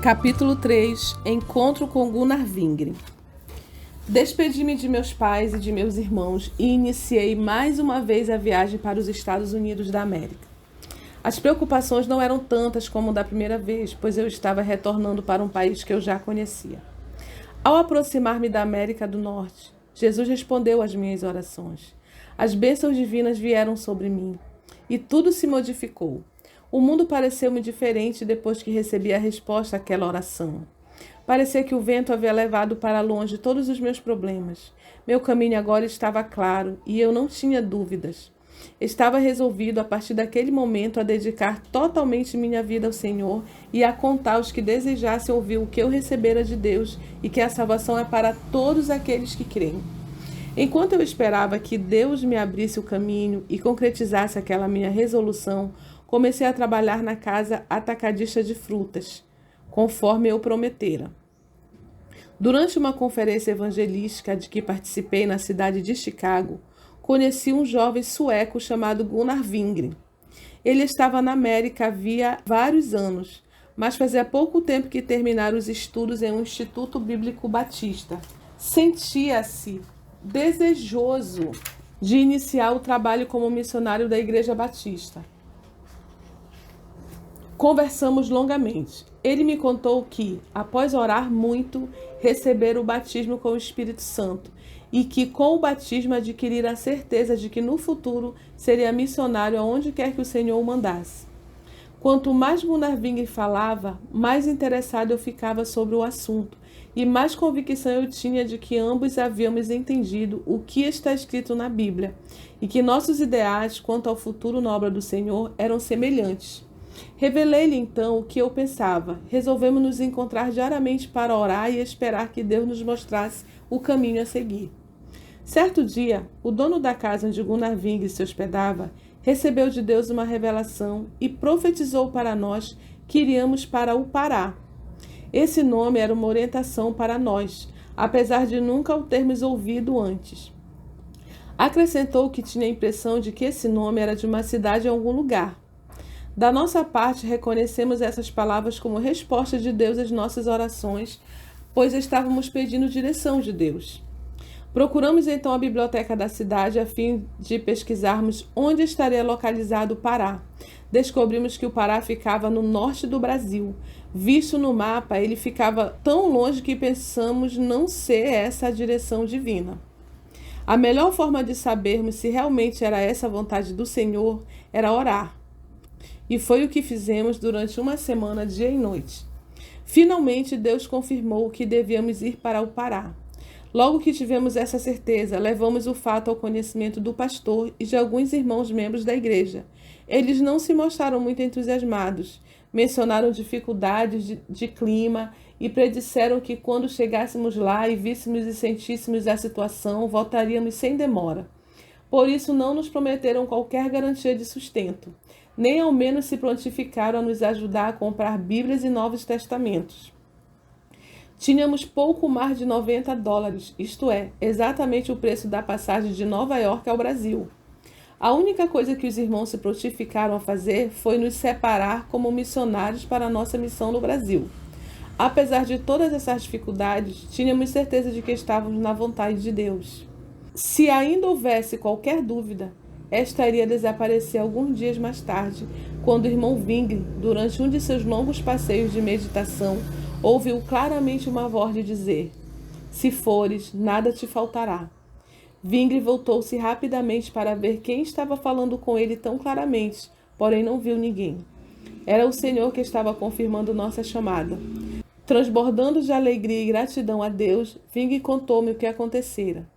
Capítulo 3. Encontro com Gunnar Vingre. Despedi-me de meus pais e de meus irmãos e iniciei mais uma vez a viagem para os Estados Unidos da América. As preocupações não eram tantas como da primeira vez, pois eu estava retornando para um país que eu já conhecia. Ao aproximar-me da América do Norte, Jesus respondeu às minhas orações. As bênçãos divinas vieram sobre mim e tudo se modificou. O mundo pareceu-me diferente depois que recebi a resposta àquela oração. Parecia que o vento havia levado para longe todos os meus problemas. Meu caminho agora estava claro e eu não tinha dúvidas. Estava resolvido, a partir daquele momento, a dedicar totalmente minha vida ao Senhor e a contar aos que desejassem ouvir o que eu recebera de Deus e que a salvação é para todos aqueles que creem. Enquanto eu esperava que Deus me abrisse o caminho e concretizasse aquela minha resolução, comecei a trabalhar na casa atacadista de frutas, conforme eu prometera. Durante uma conferência evangelística de que participei na cidade de Chicago, conheci um jovem sueco chamado Gunnar Vingre. Ele estava na América havia vários anos, mas fazia pouco tempo que terminara os estudos em um Instituto Bíblico Batista. Sentia-se desejoso de iniciar o trabalho como missionário da Igreja Batista. Conversamos longamente. Ele me contou que, após orar muito, recebera o batismo com o Espírito Santo e que, com o batismo, adquirira a certeza de que no futuro seria missionário aonde quer que o Senhor o mandasse. Quanto mais Gunnar Vingre falava, mais interessado eu ficava sobre o assunto e mais convicção eu tinha de que ambos havíamos entendido o que está escrito na Bíblia e que nossos ideais quanto ao futuro na obra do Senhor eram semelhantes. Revelei-lhe então o que eu pensava. Resolvemos nos encontrar diariamente para orar e esperar que Deus nos mostrasse o caminho a seguir. Certo dia, o dono da casa onde Gunnar Vingre se hospedava recebeu de Deus uma revelação e profetizou para nós que iríamos para o Pará. Esse nome era uma orientação para nós, apesar de nunca o termos ouvido antes. Acrescentou que tinha a impressão de que esse nome era de uma cidade em algum lugar. Da nossa parte, reconhecemos essas palavras como resposta de Deus às nossas orações, pois estávamos pedindo direção de Deus. Procuramos então a biblioteca da cidade a fim de pesquisarmos onde estaria localizado o Pará. Descobrimos que o Pará ficava no norte do Brasil. Visto no mapa, ele ficava tão longe que pensamos não ser essa a direção divina. A melhor forma de sabermos se realmente era essa a vontade do Senhor era orar. E foi o que fizemos durante uma semana, dia e noite. Finalmente, Deus confirmou que devíamos ir para o Pará. Logo que tivemos essa certeza, levamos o fato ao conhecimento do pastor e de alguns irmãos membros da igreja. Eles não se mostraram muito entusiasmados, mencionaram dificuldades de clima e predisseram que quando chegássemos lá e víssemos e sentíssemos a situação, voltaríamos sem demora. Por isso não nos prometeram qualquer garantia de sustento, nem ao menos se prontificaram a nos ajudar a comprar Bíblias e Novos Testamentos. Tínhamos pouco mais de $90, isto é, exatamente o preço da passagem de Nova York ao Brasil. A única coisa que os irmãos se prontificaram a fazer foi nos separar como missionários para a nossa missão no Brasil. Apesar de todas essas dificuldades, tínhamos certeza de que estávamos na vontade de Deus. Se ainda houvesse qualquer dúvida, esta iria desaparecer alguns dias mais tarde, quando o irmão Vingre, durante um de seus longos passeios de meditação, ouviu claramente uma voz lhe dizer: "Se fores, nada te faltará." Vingre voltou-se rapidamente para ver quem estava falando com ele tão claramente, porém não viu ninguém. Era o Senhor que estava confirmando nossa chamada. Transbordando de alegria e gratidão a Deus, Vingre contou-me o que acontecera.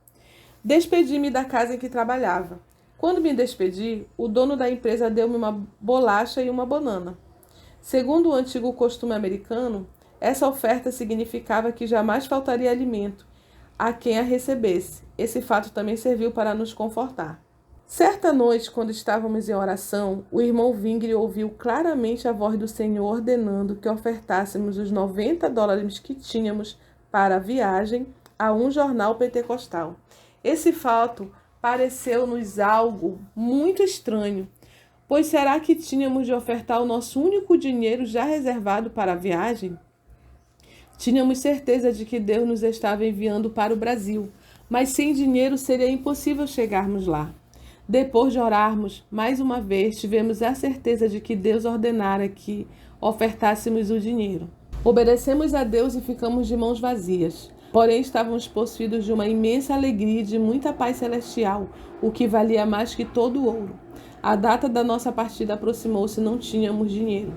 Despedi-me da casa em que trabalhava. Quando me despedi, o dono da empresa deu-me uma bolacha e uma banana. Segundo o antigo costume americano, essa oferta significava que jamais faltaria alimento a quem a recebesse. Esse fato também serviu para nos confortar. Certa noite, quando estávamos em oração, o irmão Vingre ouviu claramente a voz do Senhor ordenando que ofertássemos os $90 que tínhamos para a viagem a um jornal pentecostal. Esse fato pareceu-nos algo muito estranho, pois será que tínhamos de ofertar o nosso único dinheiro já reservado para a viagem? Tínhamos certeza de que Deus nos estava enviando para o Brasil, mas sem dinheiro seria impossível chegarmos lá. Depois de orarmos, mais uma vez, tivemos a certeza de que Deus ordenara que ofertássemos o dinheiro. Obedecemos a Deus e ficamos de mãos vazias. Porém, estávamos possuídos de uma imensa alegria e de muita paz celestial, o que valia mais que todo o ouro. A data da nossa partida aproximou-se e não tínhamos dinheiro.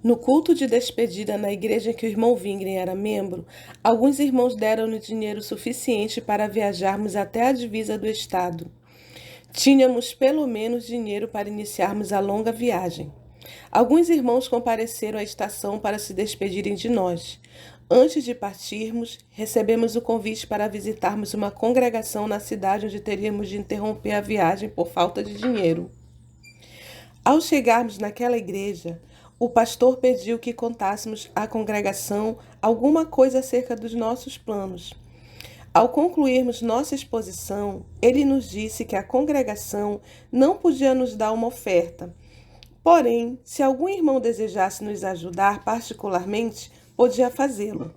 No culto de despedida na igreja em que o irmão Wingren era membro, alguns irmãos deram-nos dinheiro suficiente para viajarmos até a divisa do estado. Tínhamos pelo menos dinheiro para iniciarmos a longa viagem. Alguns irmãos compareceram à estação para se despedirem de nós. Antes de partirmos, recebemos o convite para visitarmos uma congregação na cidade onde teríamos de interromper a viagem por falta de dinheiro. Ao chegarmos naquela igreja, o pastor pediu que contássemos à congregação alguma coisa acerca dos nossos planos. Ao concluirmos nossa exposição, ele nos disse que a congregação não podia nos dar uma oferta. Porém, se algum irmão desejasse nos ajudar particularmente, podia fazê-lo.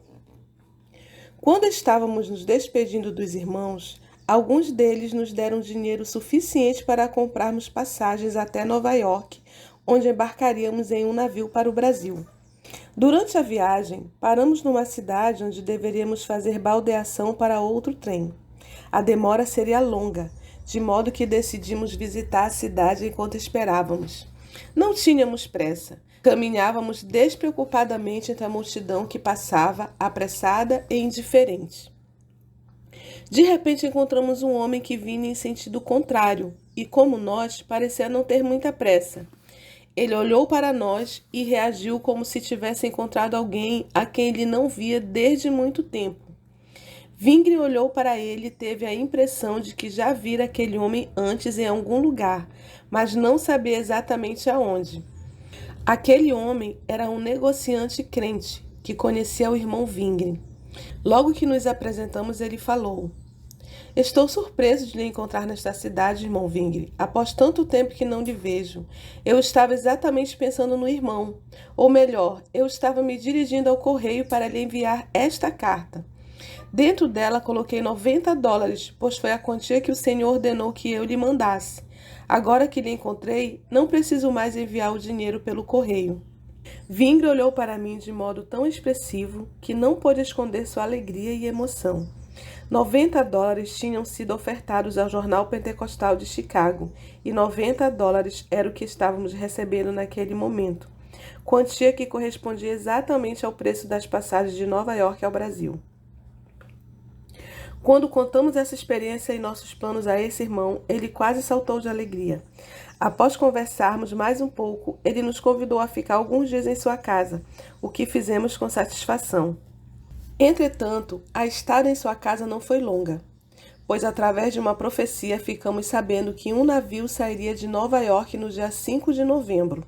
Quando estávamos nos despedindo dos irmãos, alguns deles nos deram dinheiro suficiente para comprarmos passagens até Nova York, onde embarcaríamos em um navio para o Brasil. Durante a viagem, paramos numa cidade onde deveríamos fazer baldeação para outro trem. A demora seria longa, de modo que decidimos visitar a cidade enquanto esperávamos. Não tínhamos pressa. Caminhávamos despreocupadamente entre a multidão que passava, apressada e indiferente. De repente encontramos um homem que vinha em sentido contrário e, como nós, parecia não ter muita pressa. Ele olhou para nós e reagiu como se tivesse encontrado alguém a quem ele não via desde muito tempo. Wingren olhou para ele e teve a impressão de que já vira aquele homem antes em algum lugar, mas não sabia exatamente aonde. Aquele homem era um negociante crente que conhecia o irmão Wingren. Logo que nos apresentamos, ele falou: "Estou surpreso de lhe encontrar nesta cidade, irmão Wingren. Após tanto tempo que não lhe vejo. Eu estava exatamente pensando no irmão. Ou melhor, eu estava me dirigindo ao correio para lhe enviar esta carta. Dentro dela coloquei $90, pois foi a quantia que o Senhor ordenou que eu lhe mandasse. Agora que lhe encontrei, não preciso mais enviar o dinheiro pelo correio." Wingren olhou para mim de modo tão expressivo que não pôde esconder sua alegria e emoção. $90 tinham sido ofertados ao Jornal Pentecostal de Chicago e $90 era o que estávamos recebendo naquele momento, quantia que correspondia exatamente ao preço das passagens de Nova York ao Brasil. Quando contamos essa experiência e nossos planos a esse irmão, ele quase saltou de alegria. Após conversarmos mais um pouco, ele nos convidou a ficar alguns dias em sua casa, o que fizemos com satisfação. Entretanto, a estada em sua casa não foi longa, pois através de uma profecia ficamos sabendo que um navio sairia de Nova York no dia 5 de novembro.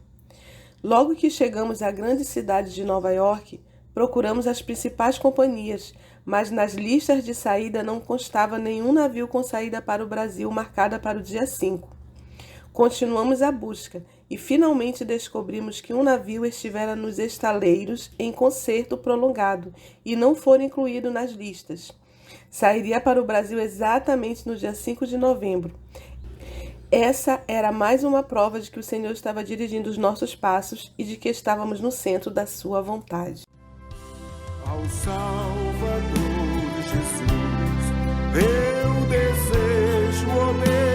Logo que chegamos à grande cidade de Nova York, procuramos as principais companhias, mas nas listas de saída não constava nenhum navio com saída para o Brasil marcada para o dia 5. Continuamos a busca e finalmente descobrimos que um navio estivera nos estaleiros em concerto prolongado e não fora incluído nas listas. Sairia para o Brasil exatamente no dia 5 de novembro. Essa era mais uma prova de que o Senhor estava dirigindo os nossos passos e de que estávamos no centro da sua vontade. Ao Salvador Jesus, eu desejo obedecer.